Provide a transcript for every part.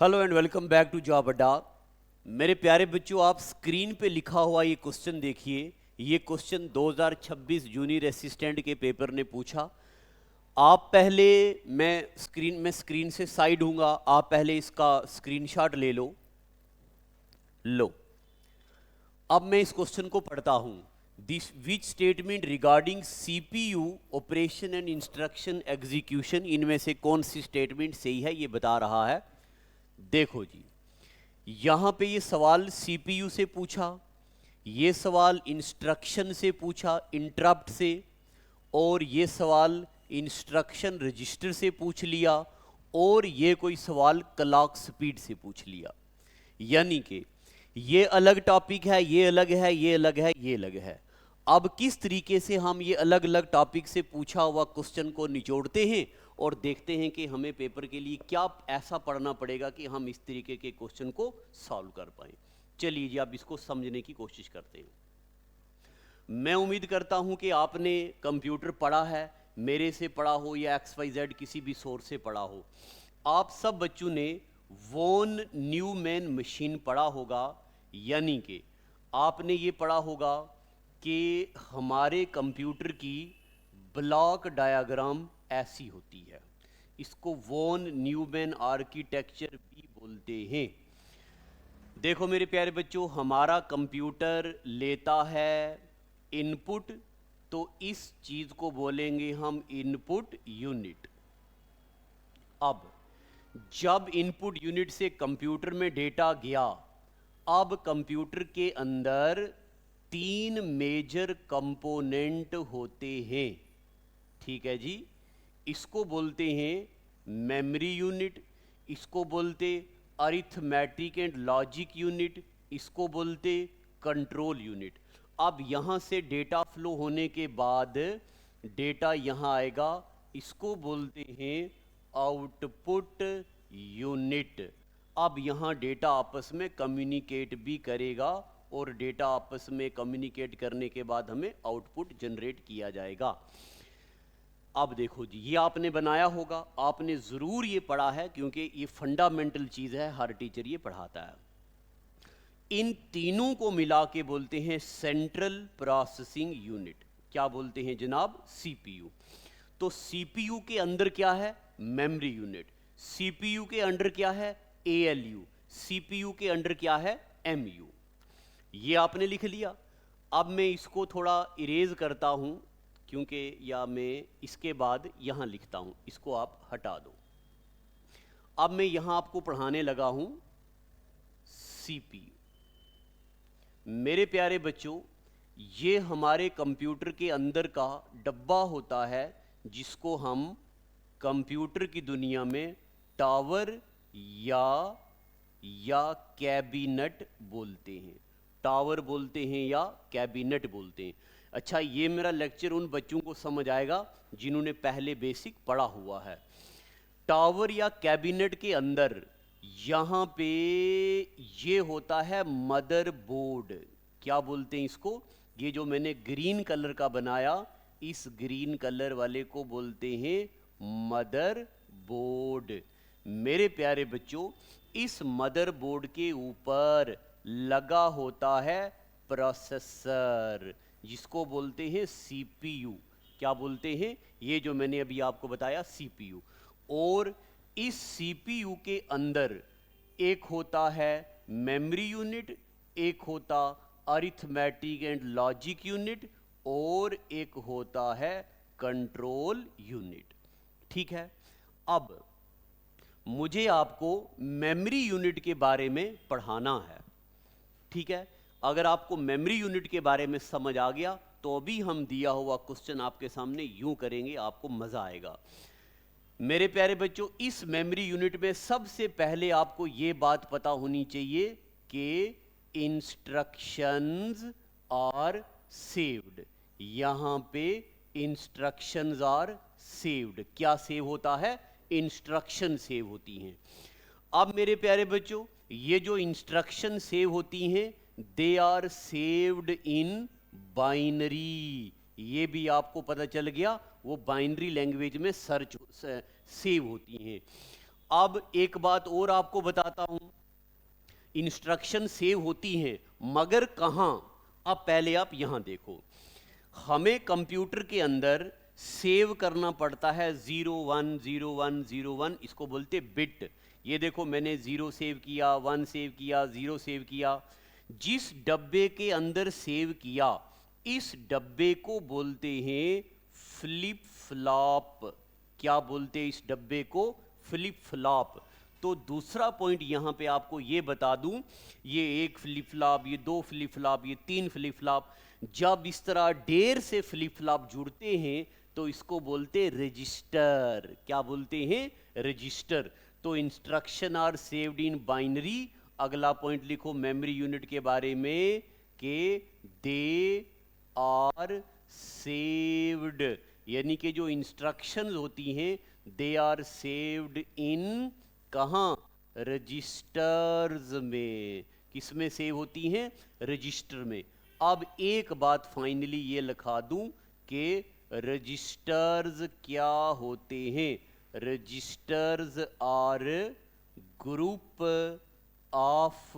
Hello and welcome back to Job Adda. मेरे प्यारे बच्चों, आप स्क्रीन पे लिखा हुआ ये क्वेश्चन देखिए। ये क्वेश्चन 2026 जूनियर असिस्टेंट के पेपर ने पूछा। आप पहले, मैं स्क्रीन से साइड हूँगा, आप पहले इसका स्क्रीनशॉट ले लो। अब मैं इस क्वेश्चन को पढ़ता हूँ। This which statement regarding CPU operation and instruction execution, इनमें से कौन सी स्टेटमेंट सही है ये बता रहा है। देखो जी, यहां पे ये सवाल सीपीयू से पूछा, ये सवाल इंस्ट्रक्शन से पूछा, इंटरप्ट से, और ये सवाल इंस्ट्रक्शन रजिस्टर से पूछ लिया, और ये कोई सवाल क्लॉक स्पीड से पूछ लिया। यानी कि ये अलग टॉपिक है, ये अलग है, ये अलग है, ये अलग है। अब किस तरीके से हम ये अलग अलग टॉपिक से पूछा हुआ क्वेश्चन को निचोड़ते हैं और देखते हैं कि हमें पेपर के लिए क्या ऐसा पढ़ना पड़ेगा कि हम इस तरीके के क्वेश्चन को सॉल्व कर पाएं। चलिए जी, अब इसको समझने की कोशिश करते हैं। मैं उम्मीद करता हूं कि आपने कंप्यूटर पढ़ा है, मेरे से पढ़ा हो या XYZ किसी भी सोर्स से पढ़ा हो। आप सब बच्चों ने वॉन न्यूमैन मशीन पढ़ा होगा, यानी कि आपने ये पढ़ा होगा कि हमारे कंप्यूटर की ब्लॉक डायग्राम ऐसी होती है। इसको वॉन न्यूमैन आर्किटेक्चर भी बोलते हैं। देखो मेरे प्यारे बच्चों, हमारा कंप्यूटर लेता है इनपुट, तो इस चीज को बोलेंगे हम इनपुट यूनिट। अब जब इनपुट यूनिट से कंप्यूटर में डेटा गया, अब कंप्यूटर के अंदर 3 मेजर कंपोनेंट होते हैं। ठीक है जी, इसको बोलते हैं मेमोरी यूनिट, इसको बोलते अरिथमेटिक एंड लॉजिक यूनिट, इसको बोलते कंट्रोल यूनिट। अब यहां से डेटा फ्लो होने के बाद डेटा यहां आएगा, इसको बोलते हैं आउटपुट यूनिट। अब यहां डेटा आपस में कम्युनिकेट भी करेगा और डेटा आपस में कम्युनिकेट करने के बाद हमें आउटपुट जनरेट किया जाएगा। अब देखो जी, ये आपने बनाया होगा, आपने ज़रूर ये पढ़ा है क्योंकि ये फंडामेंटल चीज़ है, हर टीचर ये पढ़ाता है। इन तीनों को मिला के बोलते हैं सेंट्रल प्रोसेसिंग यूनिट। क्या बोलते हैं जनाब? सीपीयू। तो सीपीयू के अंदर क्या है? Memory unit. सीपीयू के अंदर क्या है? एएलयू। सीपीयू के अंदर क्या है? एमयू। ये आपने लिख लिया। अब मैं इसको थोड़ा इरेज करता हूं, क्योंकि या मैं इसके बाद यहां लिखता हूं, इसको आप हटा दो। अब मैं यहां आपको पढ़ाने लगा हूं सीपीयू। मेरे प्यारे बच्चों, ये हमारे कंप्यूटर के अंदर का डब्बा होता है जिसको हम कंप्यूटर की दुनिया में टावर या कैबिनेट बोलते हैं। टावर बोलते हैं या कैबिनेट बोलते हैं। अच्छा, ये मेरा लेक्चर उन बच्चों को समझ आएगा जिन्होंने पहले बेसिक पढ़ा हुआ है। टावर या कैबिनेट के अंदर यहां पे ये होता है मदरबोर्ड। क्या बोलते हैं इसको? ये जो मैंने ग्रीन कलर का बनाया, इस ग्रीन कलर वाले को बोलते हैं मदरबोर्ड। मेरे प्यारे बच्चों, इस मदरबोर्ड के ऊपर लगा होता है प्रोसेसर, जिसको बोलते हैं सीपीयू। क्या बोलते हैं? ये जो मैंने अभी आपको बताया, सीपीयू। और इस सीपीयू के अंदर एक होता है मेमोरी यूनिट, एक होता अरिथमेटिक एंड लॉजिक यूनिट, और एक होता है कंट्रोल यूनिट। ठीक है, अब मुझे आपको मेमोरी यूनिट के बारे में पढ़ाना है। ठीक है, अगर आपको मेमोरी यूनिट के बारे में समझ आ गया तो अभी हम दिया हुआ क्वेश्चन आपके सामने यूं करेंगे, आपको मजा आएगा। मेरे प्यारे बच्चों, इस मेमोरी यूनिट में सबसे पहले आपको यह बात पता होनी चाहिए कि इंस्ट्रक्शंस आर सेव्ड। यहां पे इंस्ट्रक्शंस आर सेव्ड। क्या सेव होता है? इंस्ट्रक्शन सेव होती हैं। अब मेरे प्यारे बच्चों, ये जो इंस्ट्रक्शन सेव होती हैं, they are saved in binary. ये भी आपको पता चल गया, वो बाइनरी लैंग्वेज में सर्च सेव होती हैं। अब एक बात और आपको बताता हूं, इंस्ट्रक्शन सेव होती हैं मगर कहां? अब पहले आप यहां देखो, हमें कंप्यूटर के अंदर सेव करना पड़ता है 010101, इसको बोलते बिट। ये देखो मैंने 0 सेव किया, 1 सेव किया, 0 सेव किया। जिस डब्बे के अंदर सेव किया इस डब्बे को बोलते हैं फ्लिप फ्लॉप। क्या बोलते हैं इस डब्बे को? Flip flop. तो दूसरा पॉइंट यहां पे आपको ये बता दूं, ये 1 फ्लिप फ्लॉप, ये 2 फ्लिप फ्लॉप, ये 3 फ्लिप फ्लॉप, जब इस तरह ढेर से फ्लिप फ्लॉप जुड़ते हैं तो इसको बोलते हैं रजिस्टर। क्या बोलते हैं? रजिस्टर। तो instruction are saved in binary. अगला पॉइंट लिखो मेमोरी यूनिट के बारे में कि दे आर सेव्ड, यानी कि जो इंस्ट्रक्शंस होती हैं दे आर सेव्ड इन कहां? रजिस्टर्स में। किस में सेव होती हैं? रजिस्टर में। अब एक बात फाइनली ये लिखा दूं कि रजिस्टर्स क्या होते हैं? Registers are group of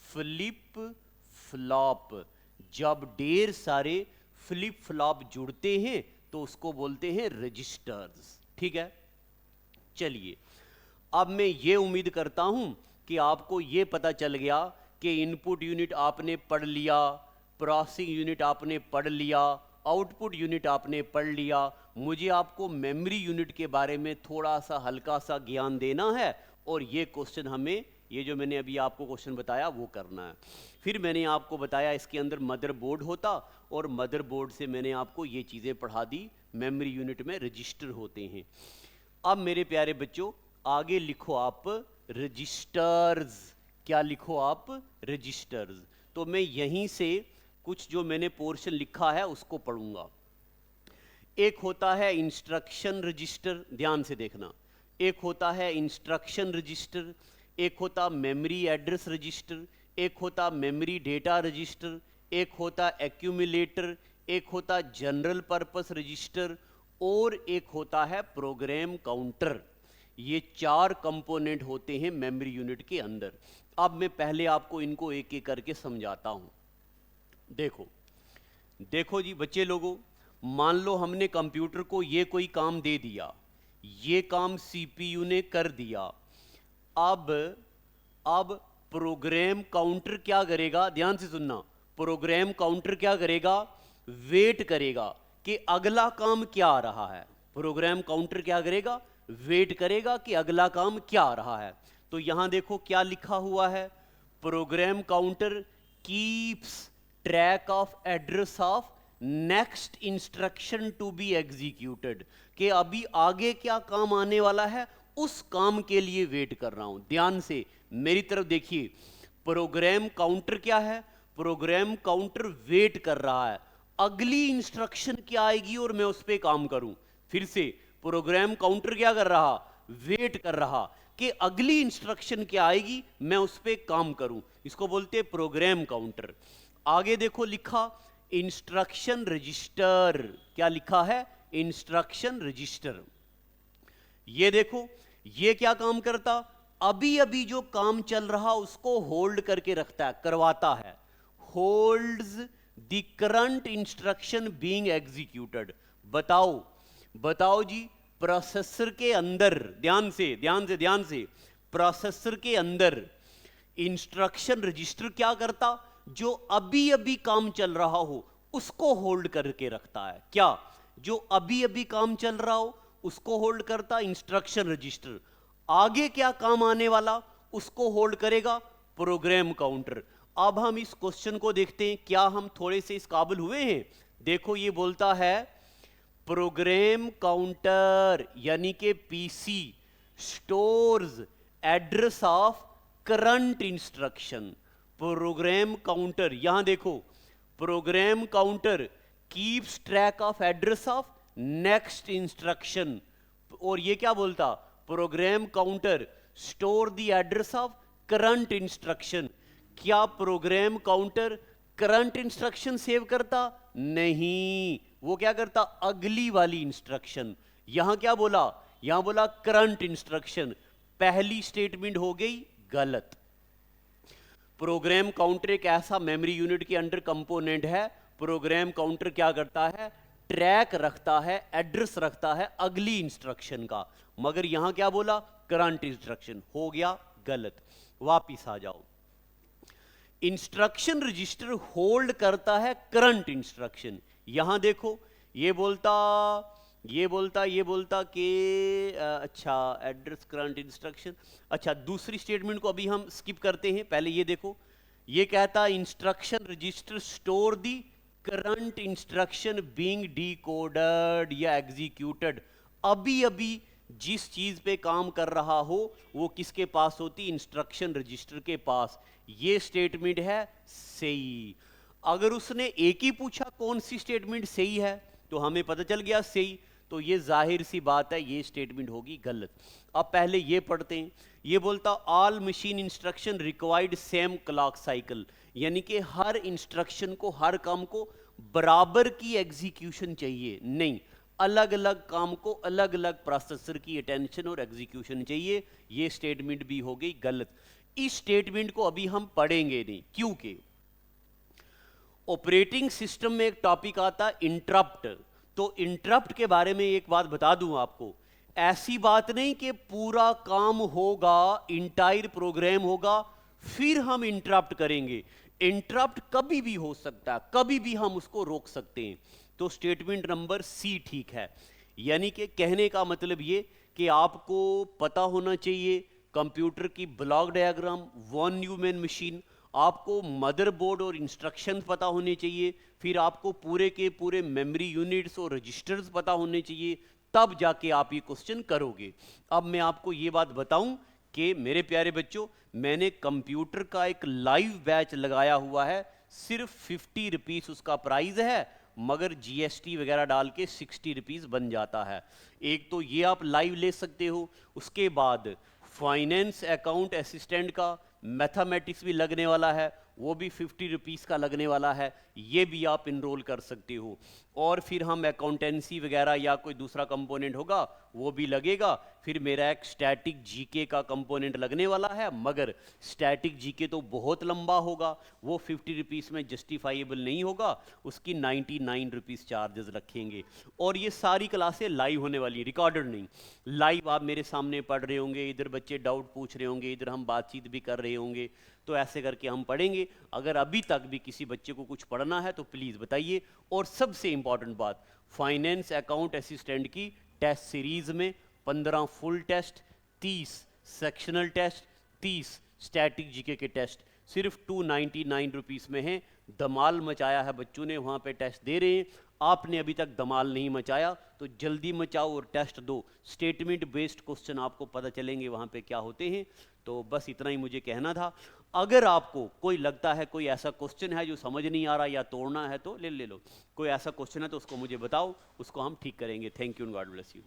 flip flop. जब ढेर सारे फ्लिप फ्लॉप जुड़ते हैं तो उसको बोलते हैं रजिस्टर्स। ठीक है, चलिए अब मैं ये उम्मीद करता हूं कि आपको ये पता चल गया कि इनपुट यूनिट आपने पढ़ लिया, प्रोसेसिंग यूनिट आपने पढ़ लिया, आउटपुट यूनिट आपने पढ़ लिया। मुझे आपको मेमोरी यूनिट के बारे में थोड़ा सा हल्का सा ज्ञान देना है और ये क्वेश्चन हमें, ये जो मैंने अभी आपको क्वेश्चन बताया वो करना है। फिर मैंने आपको बताया इसके अंदर मदरबोर्ड होता और मदरबोर्ड से मैंने आपको ये चीज़ें पढ़ा दी, मेमोरी यूनिट में रजिस्टर होते हैं। अब मेरे प्यारे बच्चों आगे लिखो आप रजिस्टर्स। क्या लिखो आप? रजिस्टर्स। तो मैं यहीं से कुछ जो मैंने पोर्शन लिखा है उसको पढ़ूंगा। एक होता है इंस्ट्रक्शन रजिस्टर, ध्यान से देखना। एक होता है इंस्ट्रक्शन रजिस्टर, एक होता मेमोरी एड्रेस रजिस्टर, एक होता मेमोरी डेटा रजिस्टर, एक होता एक्यूमुलेटर, एक होता जनरल पर्पस रजिस्टर और एक होता है प्रोग्राम काउंटर। ये 4 कंपोनेंट होते हैं मेमोरी यूनिट के अंदर। अब मैं पहले आपको इनको एक एक करके समझाता हूं। देखो जी बच्चे लोगों, मान लो हमने कंप्यूटर को ये कोई काम दे दिया, ये काम सीपीयू ने कर दिया। अब प्रोग्राम काउंटर क्या करेगा? ध्यान से सुनना। प्रोग्राम काउंटर क्या करेगा? वेट करेगा कि अगला काम क्या आ रहा है। प्रोग्राम काउंटर क्या करेगा? वेट करेगा कि अगला काम क्या आ रहा है। तो यहां देखो क्या लिखा हुआ है, program counter keeps track of address of next instruction to be executed, कि अभी आगे क्या काम आने वाला है उस काम के लिए वेट कर रहा हूं। ध्यान से मेरी तरफ देखिए, प्रोग्राम काउंटर क्या है? प्रोग्राम काउंटर वेट कर रहा है अगली इंस्ट्रक्शन क्या आएगी और मैं उस पर काम करूं। फिर से प्रोग्राम काउंटर क्या कर रहा? वेट कर रहा कि अगली इंस्ट्रक्शन क्या आएगी, मैं उस पर काम करूं। इसको बोलते हैं प्रोग्राम काउंटर। आगे देखो लिखा इंस्ट्रक्शन रजिस्टर। क्या लिखा है? Instruction register. ये देखो ये क्या काम करता? अभी अभी जो काम चल रहा उसको होल्ड करके रखता है, करवाता है। Holds the current instruction being executed. बताओ जी, प्रोसेसर के अंदर, ध्यान से प्रोसेसर के अंदर इंस्ट्रक्शन रजिस्टर क्या करता? जो अभी अभी काम चल रहा हो उसको होल्ड करके रखता है। क्या? जो अभी अभी काम चल रहा हो उसको होल्ड करता इंस्ट्रक्शन रजिस्टर। आगे क्या काम आने वाला उसको होल्ड करेगा प्रोग्राम काउंटर। अब हम इस क्वेश्चन को देखते हैं, क्या हम थोड़े से इस काबिल हुए हैं? देखो ये बोलता है प्रोग्राम काउंटर यानी कि PC stores address of current instruction. Program counter, यहां देखो program counter keeps track of address of next instruction. और ये क्या बोलता? Program counter store the address of current instruction. क्या program counter current instruction save करता? नहीं, वो क्या करता? अगली वाली इंस्ट्रक्शन। यहां क्या बोला? यहां बोला करंट इंस्ट्रक्शन। पहली स्टेटमेंट हो गई गलत। प्रोग्राम काउंटर एक ऐसा मेमोरी यूनिट के अंडर कंपोनेंट है, प्रोग्राम काउंटर क्या करता है, ट्रैक रखता है, एड्रेस रखता है अगली इंस्ट्रक्शन का, मगर यहां क्या बोला, करंट इंस्ट्रक्शन, हो गया गलत। वापिस आ जाओ, इंस्ट्रक्शन रजिस्टर होल्ड करता है करंट इंस्ट्रक्शन। यहां देखो ये बोलता कि अच्छा एड्रेस करंट इंस्ट्रक्शन। अच्छा दूसरी स्टेटमेंट को अभी हम स्किप करते हैं, पहले ये देखो, ये कहता है instruction register store the current instruction being decoded या एग्जीक्यूटेड। अभी अभी जिस चीज पे काम कर रहा हो वो किसके पास होती, इंस्ट्रक्शन रजिस्टर के पास। ये स्टेटमेंट है सही। अगर उसने एक ही पूछा कौन सी स्टेटमेंट सही है तो हमें पता चल गया सही, तो ये जाहिर सी बात है ये स्टेटमेंट होगी गलत। अब पहले ये पढ़ते हैं, ये बोलता all machine instruction required same clock cycle, यानी कि हर इंस्ट्रक्शन को, हर काम को बराबर की एग्जीक्यूशन चाहिए, नहीं अलग अलग काम को अलग अलग प्रोसेसर की अटेंशन और एग्जीक्यूशन चाहिए। ये स्टेटमेंट भी हो गई गलत। इस स्टेटमेंट को अभी हम पढ़ेंगे नहीं, क्योंकि ऑपरेटिंग सिस्टम में एक टॉपिक आता है इंटरप्ट। तो इंटरप्ट के बारे में एक बात बता दूं आपको, ऐसी बात नहीं कि पूरा काम होगा, इंटायर प्रोग्राम होगा फिर हम इंटरप्ट करेंगे। इंटरप्ट कभी भी हो सकता है, कभी भी हम उसको रोक सकते हैं। तो स्टेटमेंट नंबर सी ठीक है। यानी कि कहने का मतलब ये कि आपको पता होना चाहिए कंप्यूटर की block diagram, von Neumann machine, आपको मदरबोर्ड और इंस्ट्रक्शंस पता होने चाहिए, फिर आपको पूरे के पूरे मेमोरी यूनिट्स और रजिस्टर्स पता होने चाहिए, तब जाके आप ये क्वेश्चन करोगे। अब मैं आपको ये बात बताऊं कि मेरे प्यारे बच्चों, मैंने कंप्यूटर का एक लाइव बैच लगाया हुआ है, सिर्फ 50 रुपीस उसका प्राइस है, मगर जीएसटी वगैरह डाल के 60 रुपीस बन जाता है। एक तो ये आप लाइव ले सकते हो, उसके बाद फाइनेंस अकाउंट असिस्टेंट का मैथमेटिक्स भी लगने वाला है, वो भी 50 रुपीस का लगने वाला है, ये भी आप इनरोल कर सकते हो। और फिर हम अकाउंटेंसी वगैरह या कोई दूसरा कंपोनेंट होगा वो भी लगेगा। फिर मेरा एक स्टैटिक जीके का कंपोनेंट लगने वाला है, मगर स्टैटिक जीके तो बहुत लंबा होगा, वो 50 रुपीस में जस्टिफाइबल नहीं होगा, उसकी 99 रुपीस चार्जेस रखेंगे। और ये सारी क्लासें लाइव होने वाली, रिकॉर्डेड नहीं, लाइव आप मेरे सामने पढ़ रहे होंगे, इधर बच्चे डाउट पूछ रहे होंगे, इधर हम बातचीत भी कर रहे होंगे, तो ऐसे करके हम पढ़ेंगे। अगर अभी तक भी किसी बच्चे को कुछ पढ़ना है तो प्लीज़ बताइए। और सबसे इंपॉर्टेंट बात, फाइनेंस अकाउंट असिस्टेंट की टेस्ट सीरीज में 15 full test, 30 sectional test, 30 static GK के टेस्ट सिर्फ 299 रुपीस में हैं। धमाल मचाया है बच्चों ने, वहाँ पे टेस्ट दे रहे हैं। आपने अभी तक धमाल नहीं मचाया तो जल्दी मचाओ और टेस्ट दो। स्टेटमेंट बेस्ड क्वेश्चन आपको पता चलेंगे वहाँ पे क्या होते हैं। तो बस इतना ही मुझे कहना था। अगर आपको कोई लगता है कोई ऐसा क्वेश्चन है जो समझ नहीं आ रहा या तोड़ना है तो ले लो, कोई ऐसा क्वेश्चन है तो उसको मुझे बताओ, उसको हम ठीक करेंगे। Thank you and God bless you.